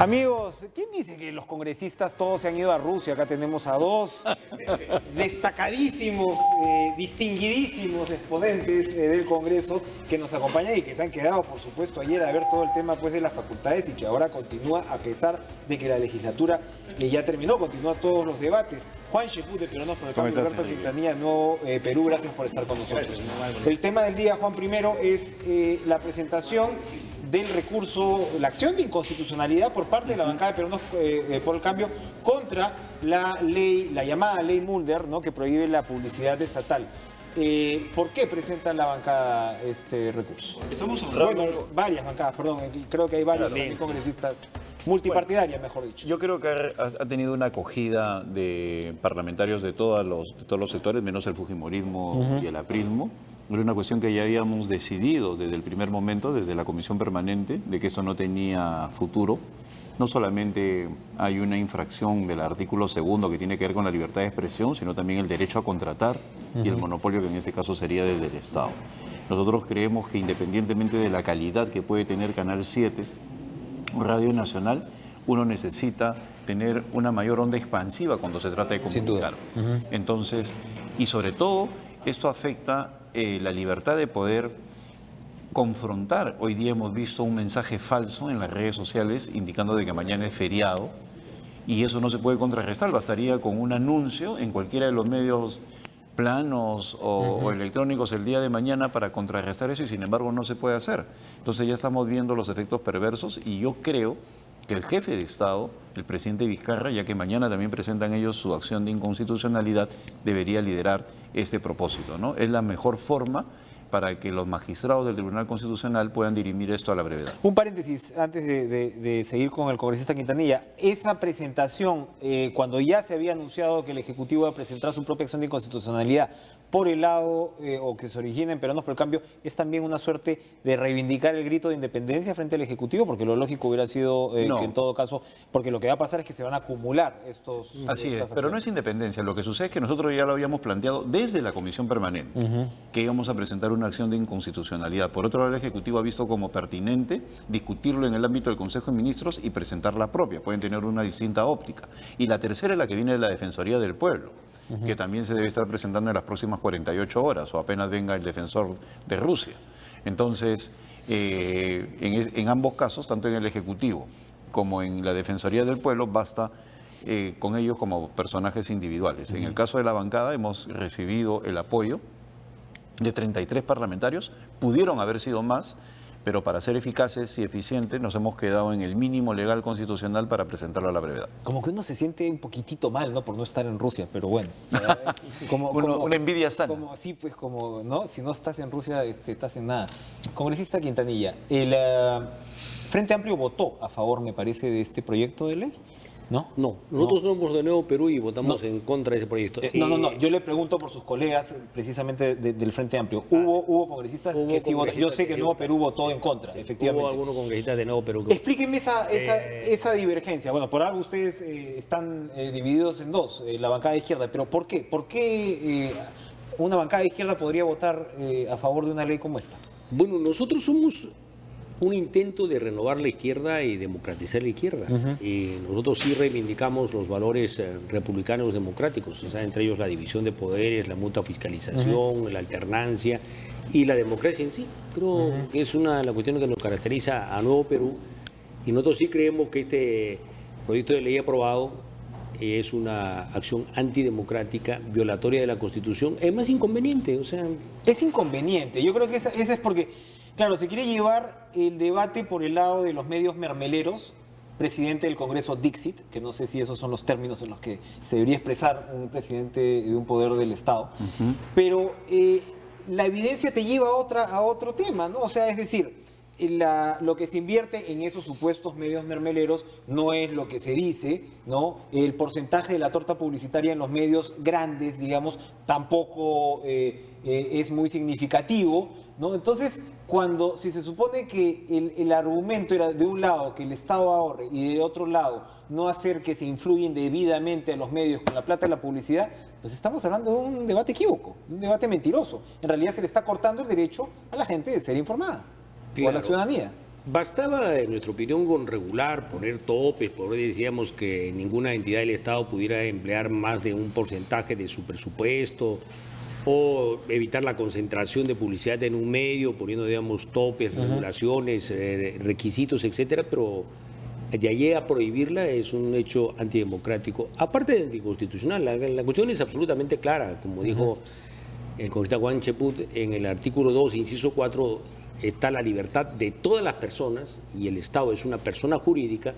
Amigos, ¿quién dice que los congresistas todos se han ido a Rusia? Acá tenemos a dos destacadísimos, distinguidísimos exponentes del Congreso que nos acompañan y que se han quedado, por supuesto, ayer a ver todo el tema pues, de las facultades y que ahora continúa, a pesar de que la legislatura ya terminó, continúa todos los debates. Juan Cheput de Peruanos por el Cambio, Alberto Quintanilla, Nuevo Perú, gracias por estar con nosotros. El tema del día, Juan, primero es la presentación del recurso, la acción de inconstitucionalidad por parte de la bancada de Peruanos por el Cambio contra la ley, la llamada ley Mulder, ¿no?, que prohíbe la publicidad estatal. ¿Por qué presenta la bancada este recurso? Estamos hablando... Bueno, varias bancadas, perdón, creo que hay varios congresistas, multipartidarias, mejor dicho. Yo creo que ha tenido una acogida de parlamentarios de todos los sectores, menos el fujimorismo y el aprismo. Era una cuestión que ya habíamos decidido desde el primer momento, desde la comisión permanente, de que esto no tenía futuro. No solamente hay una infracción del artículo 2 que tiene que ver con la libertad de expresión, sino también el derecho a contratar y el monopolio, que en este caso sería desde el Estado. Nosotros creemos que independientemente de la calidad que puede tener Canal 7, Radio Nacional, uno necesita tener una mayor onda expansiva cuando se trata de comunicar. Entonces, y sobre todo, esto afecta la libertad de poder confrontar. Hoy día hemos visto un mensaje falso en las redes sociales indicando de que mañana es feriado y eso no se puede contrarrestar. Bastaría con un anuncio en cualquiera de los medios planos o electrónicos el día de mañana para contrarrestar eso y sin embargo no se puede hacer. Entonces ya estamos viendo los efectos perversos y yo creo que el jefe de Estado, el presidente Vizcarra, ya que mañana también presentan ellos su acción de inconstitucionalidad, debería liderar este propósito, ¿no? Es la mejor forma para que los magistrados del Tribunal Constitucional puedan dirimir esto a la brevedad. Un paréntesis antes de seguir con el congresista Quintanilla. Esa presentación, cuando ya se había anunciado que el Ejecutivo iba a presentar su propia acción de inconstitucionalidad por el lado, o que se origina en Peruanos por el Cambio, ¿es también una suerte de reivindicar el grito de independencia frente al Ejecutivo? Porque lo lógico hubiera sido que en todo caso, porque lo que va a pasar es que se van a acumular estos... Así es, pero no es independencia. Lo que sucede es que nosotros ya lo habíamos planteado desde la Comisión Permanente, que íbamos a presentar una acción de inconstitucionalidad. Por otro lado, el Ejecutivo ha visto como pertinente discutirlo en el ámbito del Consejo de Ministros y presentar la propia. Pueden tener una distinta óptica. Y la tercera es la que viene de la Defensoría del Pueblo, que también se debe estar presentando en las próximas 48 horas o apenas venga el defensor de Rusia. Entonces, en ambos casos, tanto en el Ejecutivo como en la Defensoría del Pueblo, basta con ellos como personajes individuales. En el caso de la bancada hemos recibido el apoyo de 33 parlamentarios, pudieron haber sido más, pero para ser eficaces y eficientes nos hemos quedado en el mínimo legal constitucional para presentarlo a la brevedad. Como que uno se siente un poquitito mal, ¿no?, por no estar en Rusia, pero bueno. Una envidia sana. Sí, pues como, ¿no? Si no estás en Rusia, estás en nada. Congresista Quintanilla, el Frente Amplio votó a favor, me parece, de este proyecto de ley. ¿No? No, nosotros somos de Nuevo Perú y votamos en contra de ese proyecto. No, yo le pregunto por sus colegas precisamente del Frente Amplio. ¿Hubo congresistas que sí votaron? Yo sé que Nuevo Perú votó en contra, efectivamente. Hubo algunos congresistas de Nuevo Perú que... Explíquenme esa divergencia. Bueno, por algo ustedes están divididos en dos, la bancada de izquierda, pero ¿por qué? ¿Por qué una bancada de izquierda podría votar a favor de una ley como esta? Bueno, nosotros somos un intento de renovar la izquierda y democratizar la izquierda. Y nosotros sí reivindicamos los valores republicanos democráticos, o sea, entre ellos la división de poderes, la mutua fiscalización, la alternancia y la democracia en sí. Creo que es una de las cuestiones que nos caracteriza a Nuevo Perú y nosotros sí creemos que este proyecto de ley aprobado es una acción antidemocrática, violatoria de la Constitución. Es más inconveniente, o sea... Es inconveniente. Yo creo que esa es porque... Claro, se quiere llevar el debate por el lado de los medios mermeleros, presidente del Congreso Dixit, que no sé si esos son los términos en los que se debería expresar un presidente de un poder del Estado, pero la evidencia te lleva a otro tema, ¿no? O sea, es decir, lo que se invierte en esos supuestos medios mermeleros no es lo que se dice, ¿no? El porcentaje de la torta publicitaria en los medios grandes, digamos, tampoco es muy significativo, ¿no? Entonces, si se supone que el argumento era de un lado que el Estado ahorre y de otro lado no hacer que se influyen debidamente a los medios con la plata de la publicidad, pues estamos hablando de un debate equívoco, un debate mentiroso. En realidad se le está cortando el derecho a la gente de ser informada, o a la ciudadanía. Bastaba, en nuestra opinión, con regular, poner topes, por hoy decíamos que ninguna entidad del Estado pudiera emplear más de un porcentaje de su presupuesto, o evitar la concentración de publicidad en un medio, poniendo, digamos, topes, regulaciones, requisitos, etcétera, pero de allí a prohibirla es un hecho antidemocrático, aparte de anticonstitucional. La cuestión es absolutamente clara, como dijo el congresista Juan Cheput, en el artículo 2, inciso 4, está la libertad de todas las personas, y el Estado es una persona jurídica,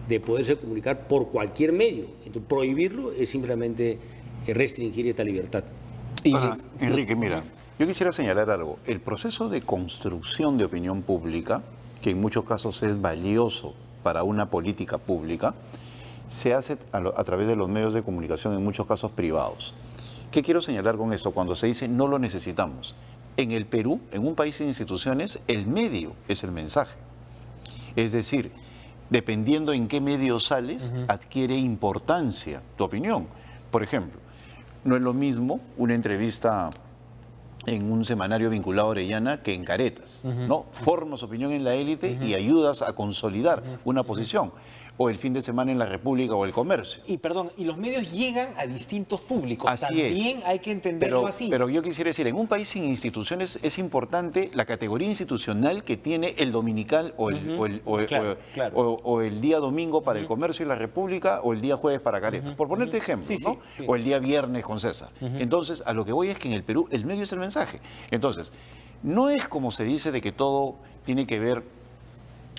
de poderse comunicar por cualquier medio. Entonces, prohibirlo es simplemente restringir esta libertad. Enrique, mira, yo quisiera señalar algo. El proceso de construcción de opinión pública, que en muchos casos es valioso para una política pública, se hace a través de los medios de comunicación, en muchos casos privados. ¿Qué quiero señalar con esto? Cuando se dice no lo necesitamos. En el Perú, en un país sin instituciones, el medio es el mensaje. Es decir, dependiendo en qué medio sales, adquiere importancia tu opinión. Por ejemplo, no es lo mismo una entrevista en un semanario vinculado a Orellana que en Caretas, ¿no? Formas opinión en la élite y ayudas a consolidar una posición. O el fin de semana en La República o El Comercio. Y perdón, y los medios llegan a distintos públicos. Así También es. hay que entenderlo así. Pero yo quisiera decir, en un país sin instituciones es importante la categoría institucional que tiene el dominical o el día domingo para El Comercio y La República, o el día jueves para Caretas. Por ponerte ejemplos, ¿no? Sí. O el día viernes con César. Entonces, a lo que voy es que en el Perú el medio es el mensaje. Entonces, no es como se dice de que todo tiene que ver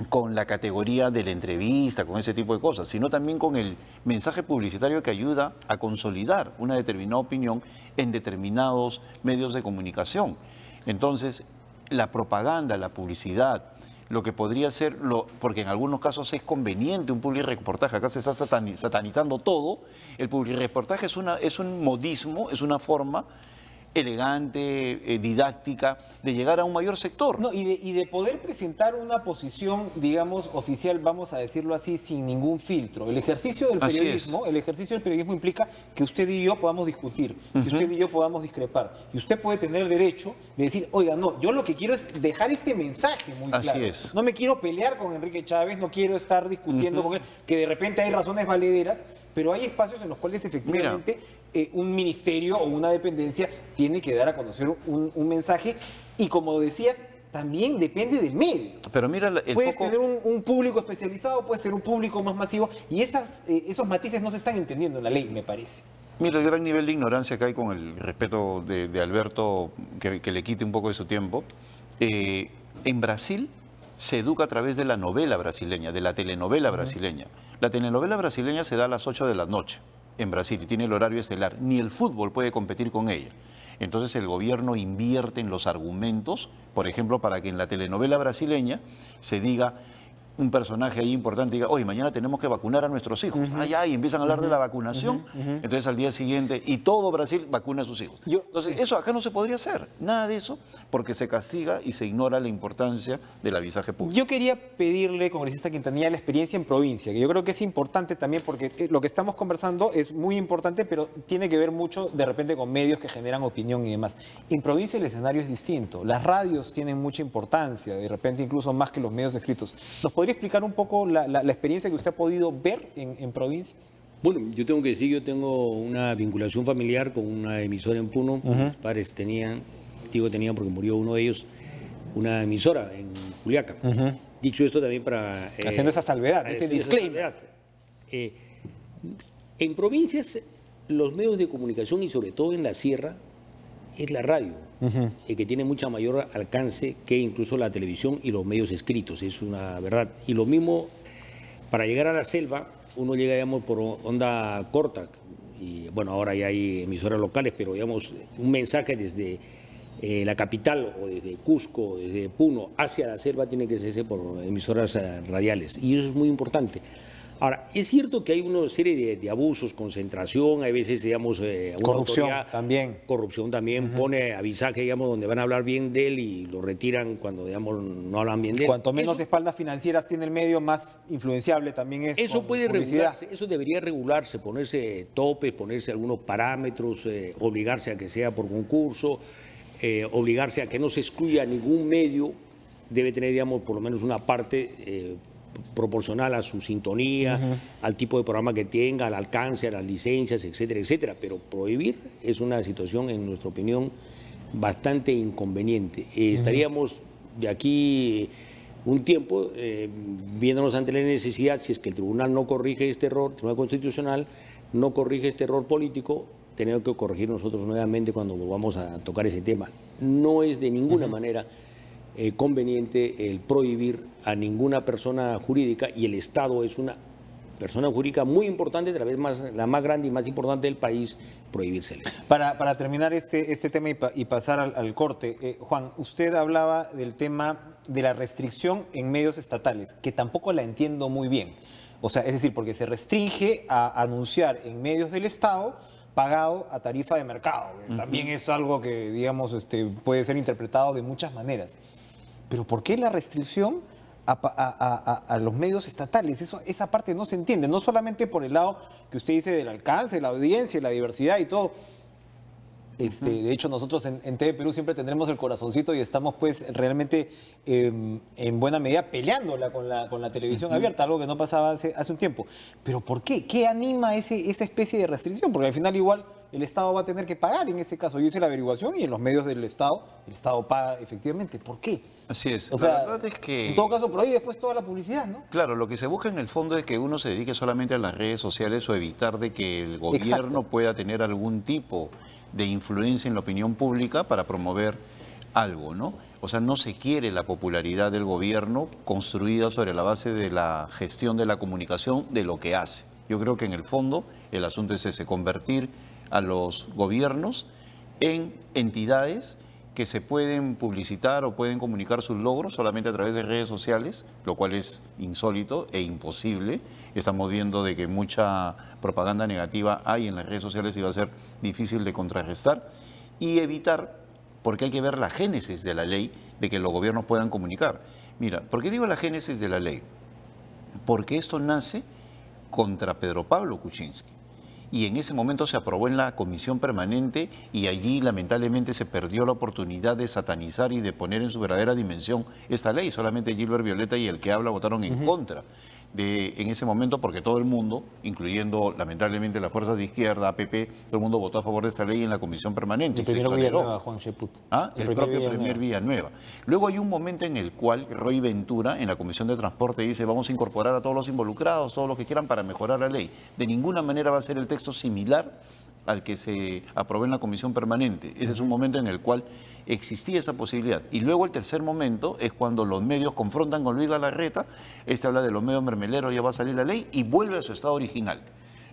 con la categoría de la entrevista, con ese tipo de cosas, sino también con el mensaje publicitario que ayuda a consolidar una determinada opinión en determinados medios de comunicación. Entonces, la propaganda, la publicidad, lo que podría ser, porque en algunos casos es conveniente un publirreportaje, acá se está satanizando todo, el publirreportaje es un modismo, es una forma elegante, didáctica, de llegar a un mayor sector. No, y de poder presentar una posición, digamos, oficial, vamos a decirlo así, sin ningún filtro. El ejercicio del periodismo implica que usted y yo podamos discutir, que usted y yo podamos discrepar. Y usted puede tener el derecho de decir, oiga, no, yo lo que quiero es dejar este mensaje muy claro. Así es. No me quiero pelear con Enrique Chávez, no quiero estar discutiendo con él, que de repente hay razones valederas, pero hay espacios en los cuales efectivamente un ministerio o una dependencia tiene que dar a conocer un mensaje, y como decías, también depende del medio. Pero mira, puedes tener un público especializado, puede ser un público más masivo, y esos matices no se están entendiendo en la ley, me parece. Mira el gran nivel de ignorancia que hay, con el respeto de Alberto, que le quite un poco de su tiempo. En Brasil se educa a través de la novela brasileña, de la telenovela brasileña. La telenovela brasileña se da a las 8 de la noche en Brasil y tiene el horario estelar. Ni el fútbol puede competir con ella. Entonces el gobierno invierte en los argumentos, por ejemplo, para que en la telenovela brasileña se diga, un personaje ahí importante diga, oye, mañana tenemos que vacunar a nuestros hijos. Y empiezan a hablar de la vacunación. Entonces al día siguiente, y todo Brasil vacuna a sus hijos. Entonces eso acá no se podría hacer, nada de eso, porque se castiga y se ignora la importancia del avisaje público. Yo quería pedirle, congresista Quintanilla, la experiencia en provincia, que yo creo que es importante también, porque lo que estamos conversando es muy importante, pero tiene que ver mucho de repente con medios que generan opinión y demás. En provincia el escenario es distinto, las radios tienen mucha importancia, de repente incluso más que los medios escritos. ¿Nos podría explicar un poco la experiencia que usted ha podido ver en provincias? Bueno, yo tengo que decir, yo tengo una vinculación familiar con una emisora en Puno. Mis padres tenían porque murió uno de ellos, una emisora en Juliaca. Dicho esto también para... haciendo esa salvedad, ese disclaimer. En provincias, los medios de comunicación, y sobre todo en la sierra, es la radio, que tiene mucha mayor alcance que incluso la televisión y los medios escritos, es una verdad. Y lo mismo, para llegar a la selva, uno llega, digamos, por onda corta, y bueno, ahora ya hay emisoras locales, pero digamos, un mensaje desde la capital, o desde Cusco, desde Puno, hacia la selva, tiene que hacerse por emisoras radiales, y eso es muy importante. Ahora, es cierto que hay una serie de abusos, concentración, hay veces, digamos, corrupción también. Corrupción también, pone avisaje, digamos, donde van a hablar bien de él y lo retiran cuando, digamos, no hablan bien de él. Cuanto menos espaldas financieras tiene el medio, más influenciable también es. Eso puede regularse, eso debería regularse, ponerse topes, ponerse algunos parámetros, obligarse a que sea por concurso, obligarse a que no se excluya ningún medio debe tener, digamos, por lo menos una parte proporcional a su sintonía, al tipo de programa que tenga, al alcance, a las licencias, etcétera, etcétera. Pero prohibir es una situación, en nuestra opinión, bastante inconveniente. Estaríamos de aquí un tiempo viéndonos ante la necesidad, si es que el tribunal no corrige este error, el Tribunal Constitucional no corrige este error político, tenemos que corregir nosotros nuevamente cuando volvamos a tocar ese tema. No es de ninguna manera conveniente el prohibir a ninguna persona jurídica, y el Estado es una persona jurídica muy importante, tal vez la más grande y más importante del país, prohibírsela. Para terminar este tema y pasar al corte, Juan, usted hablaba del tema de la restricción en medios estatales, que tampoco la entiendo muy bien. O sea, es decir, porque se restringe a anunciar en medios del Estado pagado a tarifa de mercado. También es algo que, digamos, puede ser interpretado de muchas maneras. Pero ¿por qué la restricción a los medios estatales? Esa parte no se entiende, no solamente por el lado que usted dice del alcance, la audiencia, la diversidad y todo. De hecho, nosotros en TV Perú siempre tendremos el corazoncito y estamos pues realmente en buena medida peleándola con la televisión abierta, algo que no pasaba hace un tiempo. Pero ¿por qué? ¿Qué anima esa especie de restricción? Porque al final igual el Estado va a tener que pagar en ese caso. Yo hice la averiguación y en los medios del Estado, el Estado paga efectivamente. ¿Por qué? Así es. O sea, la verdad es que, en todo caso, prohíbe después toda la publicidad, ¿no? Claro, lo que se busca en el fondo es que uno se dedique solamente a las redes sociales o evitar de que el gobierno pueda tener algún tipo de influencia en la opinión pública para promover algo, ¿no? O sea, no se quiere la popularidad del gobierno construida sobre la base de la gestión de la comunicación, de lo que hace. Yo creo que en el fondo el asunto es ese, convertir a los gobiernos en entidades que se pueden publicitar o pueden comunicar sus logros solamente a través de redes sociales, lo cual es insólito e imposible. Estamos viendo de que mucha propaganda negativa hay en las redes sociales y va a ser difícil de contrarrestar. Y evitar, porque hay que ver la génesis de la ley de que los gobiernos puedan comunicar. Mira, ¿por qué digo la génesis de la ley? Porque esto nace contra Pedro Pablo Kuczynski. Y en ese momento se aprobó en la comisión permanente y allí lamentablemente se perdió la oportunidad de satanizar y de poner en su verdadera dimensión esta ley. Solamente Gilbert Violeta y el que habla votaron en contra en ese momento, porque todo el mundo, incluyendo lamentablemente las fuerzas de izquierda, APP, todo el mundo votó a favor de esta ley en la comisión permanente. El primero Villanueva, Juan Cheput. El propio premier Villanueva. Luego hay un momento en el cual Roy Ventura, en la Comisión de Transporte, dice vamos a incorporar a todos los involucrados, todos los que quieran para mejorar la ley. De ninguna manera va a ser el texto similar al que se aprobó en la comisión permanente. Ese es un momento en el cual existía esa posibilidad. Y luego el tercer momento es cuando los medios confrontan con Luis Galarreta, habla de los medios mermeleros, ya va a salir la ley y vuelve a su estado original.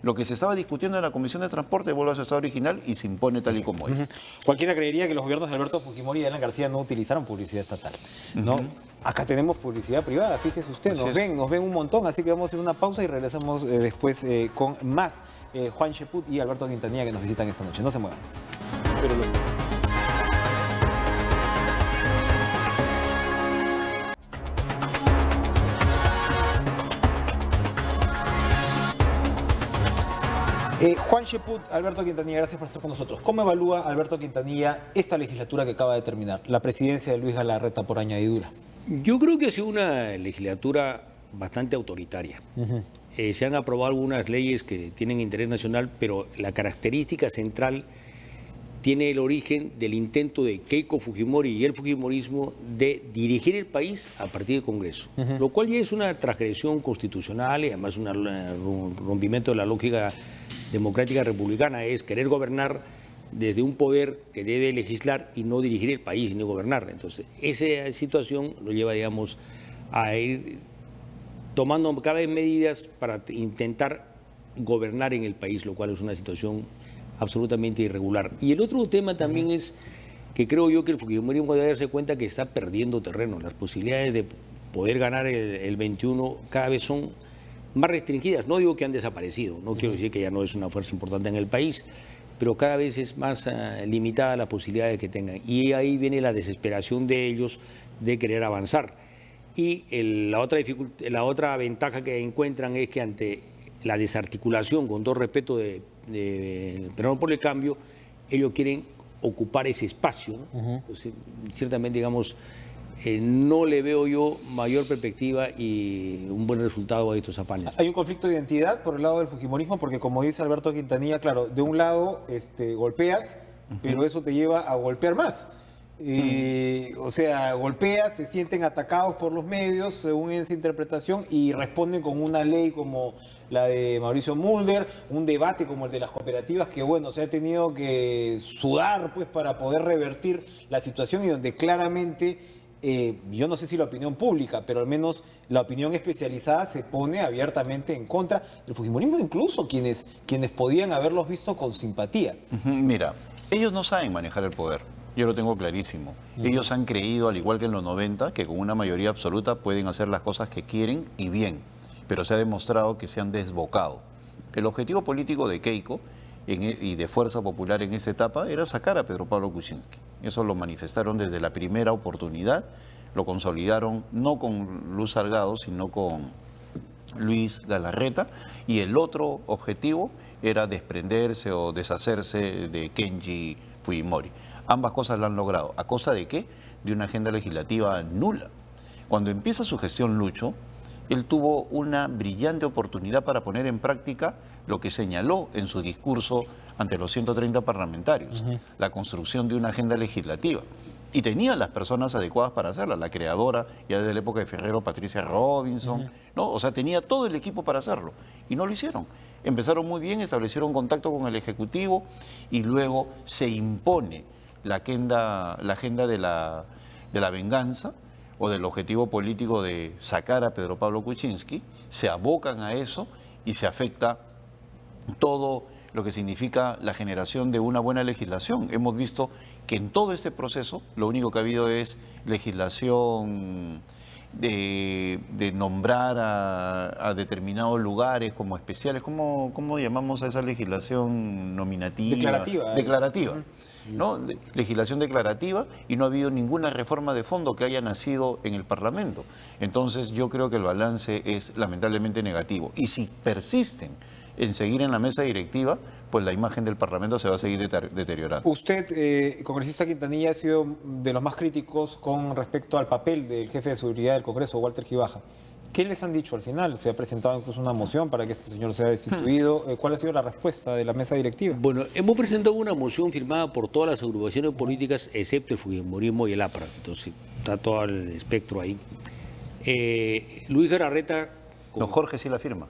Lo que se estaba discutiendo en la Comisión de Transporte vuelve a su estado original y se impone tal y como es. Cualquiera creería que los gobiernos de Alberto Fujimori y Alan García no utilizaron publicidad estatal, ¿no? Acá tenemos publicidad privada, fíjese usted, nos ven un montón, así que vamos a hacer una pausa y regresamos después con más Juan Cheput y Alberto Quintanilla que nos visitan esta noche. No se muevan. Juan Cheput, Alberto Quintanilla, gracias por estar con nosotros. ¿Cómo evalúa Alberto Quintanilla esta legislatura que acaba de terminar, la presidencia de Luis Galarreta por añadidura? Yo creo que ha sido una legislatura bastante autoritaria. Se han aprobado algunas leyes que tienen interés nacional, pero la característica central tiene el origen del intento de Keiko Fujimori y el fujimorismo de dirigir el país a partir del Congreso, lo cual ya es una transgresión constitucional y además un rompimiento de la lógica democrática republicana, es querer gobernar desde un poder que debe legislar y no dirigir el país ni gobernar. Entonces, esa situación lo lleva, digamos, a ir tomando cada vez medidas para intentar gobernar en el país, lo cual es una situación absolutamente irregular. Y el otro tema también es que creo yo que el fujimorismo debe darse cuenta que está perdiendo terreno. Las posibilidades de poder ganar el 21 cada vez son más restringidas. No digo que han desaparecido, no quiero decir que ya no es una fuerza importante en el país, pero cada vez es más limitada la posibilidad de que tengan. Y ahí viene la desesperación de ellos de querer avanzar. Y la otra ventaja que encuentran es que ante la desarticulación, con todo respeto de Perón por el Cambio, ellos quieren ocupar ese espacio, ¿no? Entonces, ciertamente, digamos, no le veo yo mayor perspectiva y un buen resultado a estos afanes. Hay un conflicto de identidad por el lado del fujimorismo, porque como dice Alberto Quintanilla, claro, de un lado golpeas, pero eso te lleva a golpear más. O sea, golpeas, se sienten atacados por los medios según esa interpretación y responden con una ley como la de Mauricio Mulder, un debate como el de las cooperativas que, bueno, se ha tenido que sudar pues para poder revertir la situación y donde claramente, yo no sé si la opinión pública, pero al menos la opinión especializada se pone abiertamente en contra del fujimorismo, incluso quienes podían haberlos visto con simpatía. Mira, ellos no saben manejar el poder. Yo lo tengo clarísimo. Ellos han creído, al igual que en los 90, que con una mayoría absoluta pueden hacer las cosas que quieren y bien, pero se ha demostrado que se han desbocado. El objetivo político de Keiko y de Fuerza Popular en esta etapa era sacar a Pedro Pablo Kuczynski. Eso lo manifestaron desde la primera oportunidad, lo consolidaron no con Luz Salgado, sino con Luis Galarreta, y el otro objetivo era desprenderse o deshacerse de Kenji Fujimori. Ambas cosas la han logrado. ¿A costa de qué? De una agenda legislativa nula. Cuando empieza su gestión Lucho, él tuvo una brillante oportunidad para poner en práctica lo que señaló en su discurso ante los 130 parlamentarios, la construcción de una agenda legislativa. Y tenía las personas adecuadas para hacerla, la creadora, ya desde la época de Ferrero, Patricia Robinson, ¿no? O sea, tenía todo el equipo para hacerlo, y no lo hicieron. Empezaron muy bien, establecieron contacto con el Ejecutivo, y luego se impone la agenda de la venganza, o del objetivo político de sacar a Pedro Pablo Kuczynski, se abocan a eso y se afecta todo lo que significa la generación de una buena legislación. Hemos visto que en todo este proceso lo único que ha habido es legislación de nombrar a determinados lugares como especiales. ¿Cómo llamamos a esa legislación nominativa? Declarativa. ¿No? Legislación declarativa, y no ha habido ninguna reforma de fondo que haya nacido en el Parlamento. Entonces yo creo que el balance es lamentablemente negativo. Y si persisten en seguir en la mesa directiva, pues la imagen del Parlamento se va a seguir deteriorando. Usted, congresista Quintanilla, ha sido de los más críticos con respecto al papel del jefe de seguridad del Congreso, Walter Gibaja. ¿Qué les han dicho al final? Se ha presentado incluso una moción para que este señor sea destituido. ¿Cuál ha sido la respuesta de la mesa directiva? Bueno, hemos presentado una moción firmada por todas las agrupaciones políticas, excepto el fujimorismo y el APRA. Entonces, está todo el espectro ahí. Luis Galarreta... No, Jorge sí la firma.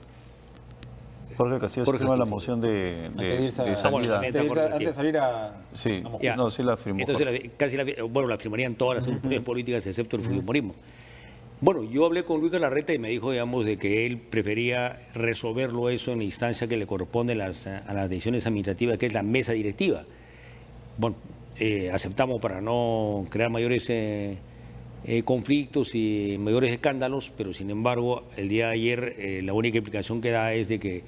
Jorge Castillo sí firma la moción de salida. Antes de salir a... Sí, no, sí la firmó. Entonces, la firmarían todas las agrupaciones políticas, excepto el fujimorismo. Bueno, yo hablé con Luis Galarreta y me dijo, digamos, de que él prefería resolverlo eso en la instancia que le corresponde a las decisiones administrativas, que es la mesa directiva. Bueno, aceptamos para no crear mayores conflictos y mayores escándalos, pero sin embargo, el día de ayer la única explicación que da es de que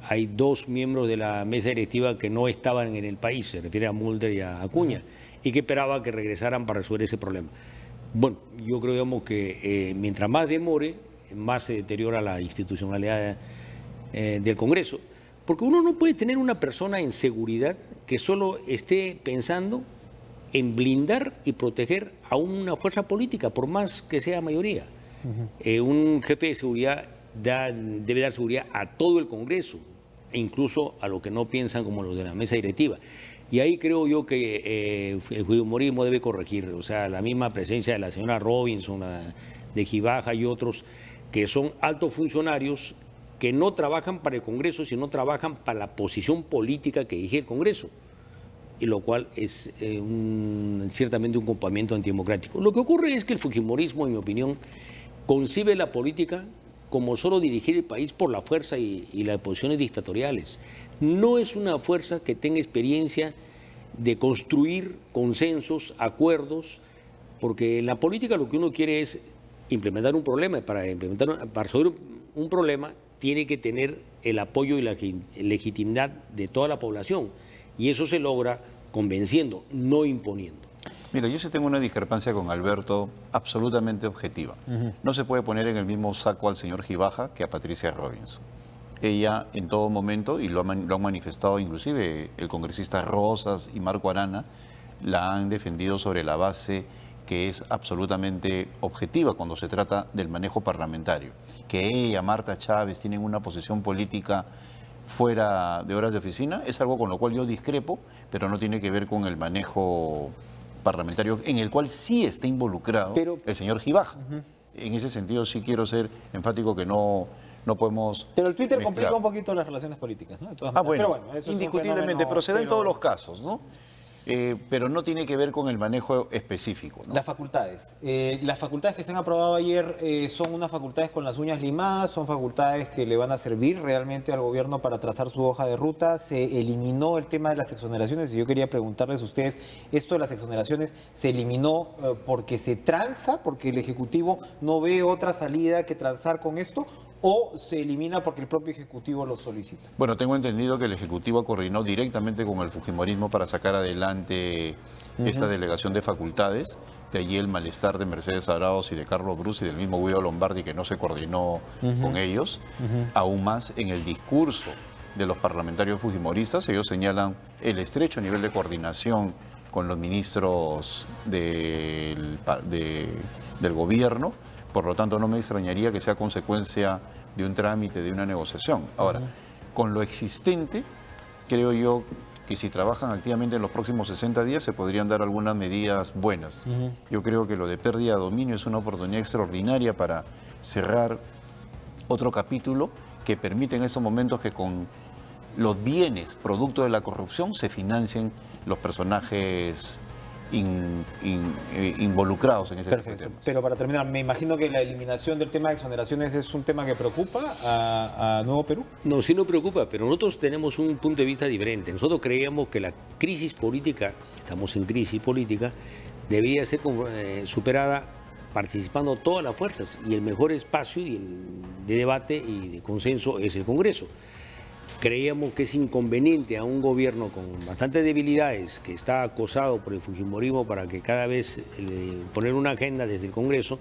hay dos miembros de la mesa directiva que no estaban en el país, se refiere a Mulder y a Acuña, y que esperaba que regresaran para resolver ese problema. Bueno, yo creo, digamos, que mientras más demore, más se deteriora la institucionalidad del Congreso, porque uno no puede tener una persona en seguridad que solo esté pensando en blindar y proteger a una fuerza política, por más que sea mayoría. Un jefe de seguridad debe dar seguridad a todo el Congreso, e incluso a los que no piensan como los de la mesa directiva. Y ahí creo yo que el fujimorismo debe corregir, o sea, la misma presencia de la señora Robinson, de Gibaja y otros, que son altos funcionarios que no trabajan para el Congreso, sino trabajan para la posición política que dirige el Congreso, y lo cual es ciertamente un comportamiento antidemocrático. Lo que ocurre es que el fujimorismo, en mi opinión, concibe la política como solo dirigir el país por la fuerza y las posiciones dictatoriales. No es una fuerza que tenga experiencia de construir consensos, acuerdos, porque en la política lo que uno quiere es implementar un problema. Para resolver un problema tiene que tener el apoyo y la legitimidad de toda la población, y eso se logra convenciendo, no imponiendo. Mira, yo sí tengo una discrepancia con Alberto absolutamente objetiva. No se puede poner en el mismo saco al señor Gibaja que a Patricia Robinson. Ella en todo momento, y lo han manifestado inclusive el congresista Rosas y Marco Arana, la han defendido sobre la base que es absolutamente objetiva cuando se trata del manejo parlamentario. Que ella, Marta Chávez, tienen una posición política fuera de horas de oficina es algo con lo cual yo discrepo, pero no tiene que ver con el manejo parlamentario en el cual sí está involucrado el señor Gibaja. En ese sentido sí quiero ser enfático que no podemos... Pero el Twitter mezclar. complica un poquito las relaciones políticas, ¿no? Bueno, eso es un indiscutiblemente, fenómeno, pero se da en todos los casos, ¿no? Pero no tiene que ver con el manejo específico, ¿no? Las facultades. Las facultades que se han aprobado ayer son unas facultades con las uñas limadas, son facultades que le van a servir realmente al gobierno para trazar su hoja de ruta. Se eliminó el tema de las exoneraciones y yo quería preguntarles a ustedes, ¿esto de las exoneraciones se eliminó porque se tranza, porque el Ejecutivo no ve otra salida que transar con esto? ¿O se elimina porque el propio Ejecutivo lo solicita? Bueno, tengo entendido que el Ejecutivo coordinó directamente con el Fujimorismo para sacar adelante esta delegación de facultades. De allí el malestar de Mercedes Arauz y de Carlos Brus y del mismo Guido Lombardi, que no se coordinó con ellos. Aún más en el discurso de los parlamentarios fujimoristas, ellos señalan el estrecho nivel de coordinación con los ministros del gobierno. Por lo tanto, no me extrañaría que sea consecuencia de un trámite, de una negociación. Ahora, con lo existente, creo yo que si trabajan activamente en los próximos 60 días se podrían dar algunas medidas buenas. Yo creo que lo de pérdida de dominio es una oportunidad extraordinaria para cerrar otro capítulo que permite en estos momentos que con los bienes producto de la corrupción se financien los personajes involucrados en ese tipo de temas. Pero para terminar, me imagino que la eliminación del tema de exoneraciones es un tema que preocupa a Nuevo Perú. No, sí nos preocupa, pero nosotros tenemos un punto de vista diferente. Nosotros creíamos que la crisis política, estamos en crisis política, debería ser superada participando todas las fuerzas, y el mejor espacio de debate y de consenso es el Congreso. Creíamos que es inconveniente a un gobierno con bastantes debilidades, que está acosado por el fujimorismo para que cada vez poner una agenda desde el Congreso,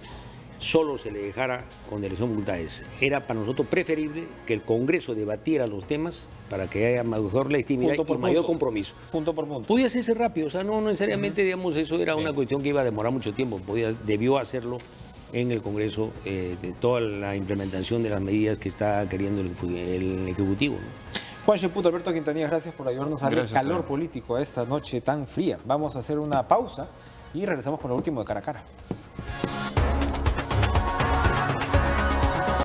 solo se le dejara con delegación de facultades. Era para nosotros preferible que el Congreso debatiera los temas para que haya mejor legitimidad y mayor compromiso. Punto por punto. Podía hacerse rápido, o sea, no necesariamente, digamos, eso era una cuestión que iba a demorar mucho tiempo, debió hacerlo en el Congreso de toda la implementación de las medidas que está queriendo el Ejecutivo, ¿no? Juan Sheputo, Alberto Quintanilla, gracias por ayudarnos a darle calor político a esta noche tan fría. Vamos a hacer una pausa y regresamos con lo último de Cara a Cara.